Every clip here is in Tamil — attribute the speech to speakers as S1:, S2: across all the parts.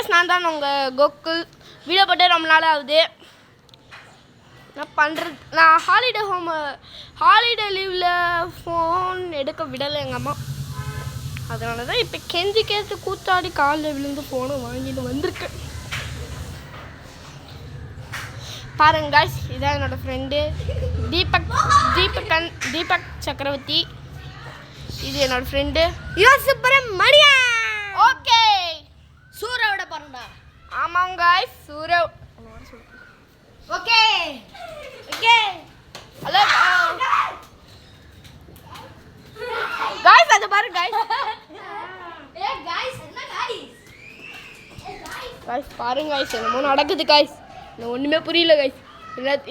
S1: गाइस நான் தான் உங்க கோகுல் வீடியோ போட்டு ரொம்ப நாள் ஆகுது நான் ஹாலிடே லீவ்ல ஃபோன் எடுக்க விடல எங்க அம்மா அதனால தான் இப்போ கெஞ்சி கேட்டு கூத்தாடி காலில் விழுந்து ஃபோனை வாங்கிட்டு வந்திருக்கேன் பாருங்க गाइस இதான் என்னோட ஃப்ரெண்டு தீபக் சக்கரவர்த்தி இது என்னோட ஃப்ரெண்டு சுப்பிரமணியன் ஓகே சூரவோட பிறந்தா ஆமாங்க guys Sourav okay okay hello guys அது பாருங்க गाइस ஏ गाइस என்ன गाइस பாருங்க गाइस என்னமோ நடக்குது गाइस எனக்கு ஒண்ணுமே புரியல गाइस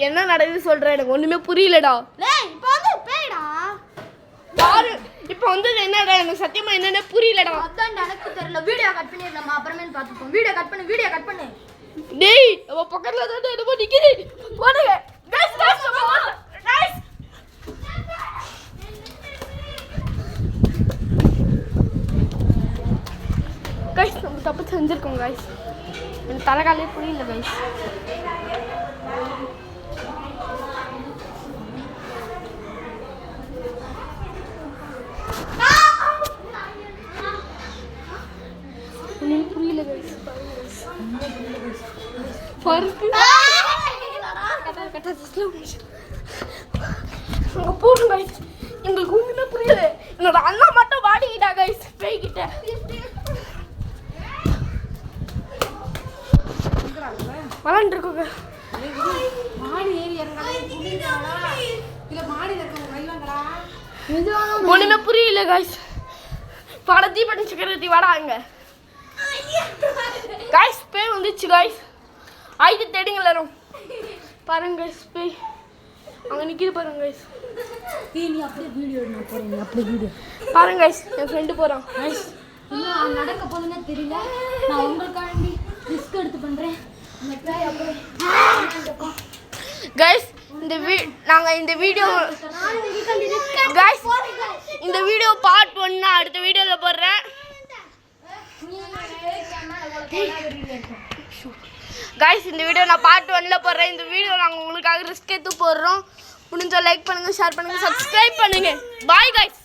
S1: என்ன நடக்குது சொல்றேன் எனக்கு ஒண்ணுமே புரியலடா டேய் இப்போ வந்து பேய்டா பாரு இப்போ வந்து என்னடா எனக்கு சத்தியமா என்னன்னே புரியலடா அதான் எனக்கு தெரியல வீடியோ கட் பண்ணிரலாமா அப்புறமே பாத்துப்போம் வீடியோ கட் பண்ணு டேய் அவ பக்கத்துல தான் என்னமோ நிக்குது போடுங்க गाइस गाइस நம்ம தப்பு செஞ்சிருக்கோம் गाइस எனக்கு தலைகாலே புரியல गाइस புரியல गाइस ஃபர்க்கு கட்ட ஸ்லோ அங்க போடு गाइस உங்களுக்கு ஒண்ணுமே புரியல என்னோட அண்ணா மட்டும் வாடிக்கிட்டா गाइस பேய்கிட்ட வளந்து இருக்குங்க மாடி ஏறி இறங்கலாம் புரியலடா இல்ல மாடில இருக்க கைலங்கடா ஒண்ணுமே புரியல गाइस படத்தி பண்ணி சக்கரத்தி வாடாங்க गाइस பேய் வந்துச்சு गाइस ஆயிட்டு தேடிங்க எல்லாரும் பாருங்க गाइस பேய் அங்க நிக்குது பாருங்க गाइस நீ அப்படியே வீடியோ எடுங்க போறீங்க அப்படியே வீடியோ பாருங்க गाइस என் ஃப்ரெண்ட் போறான் गाइस இன்னும் நடக்க போகுதுன்னு தெரியல நான் உங்களுக்காண்டி ரிஸ்க் எடுத்து பண்றேன் गाइस நாங்க இந்த வீடியோ गाइस இந்த வீடியோ பார்ட் 1 நான் அடுத்த வீடியோல போடுறேன் गाइस இந்த வீடியோ நான் பார்ட் 1ல போடுறேன் இந்த வீடியோ நாங்க உங்களுக்காக ரிஸ்க் எடுத்து போடுறோம் முடிஞ்சா லைக் பண்ணுங்க ஷேர் பண்ணுங்க சப்ஸ்கிரைப் பண்ணுங்க பை गाइस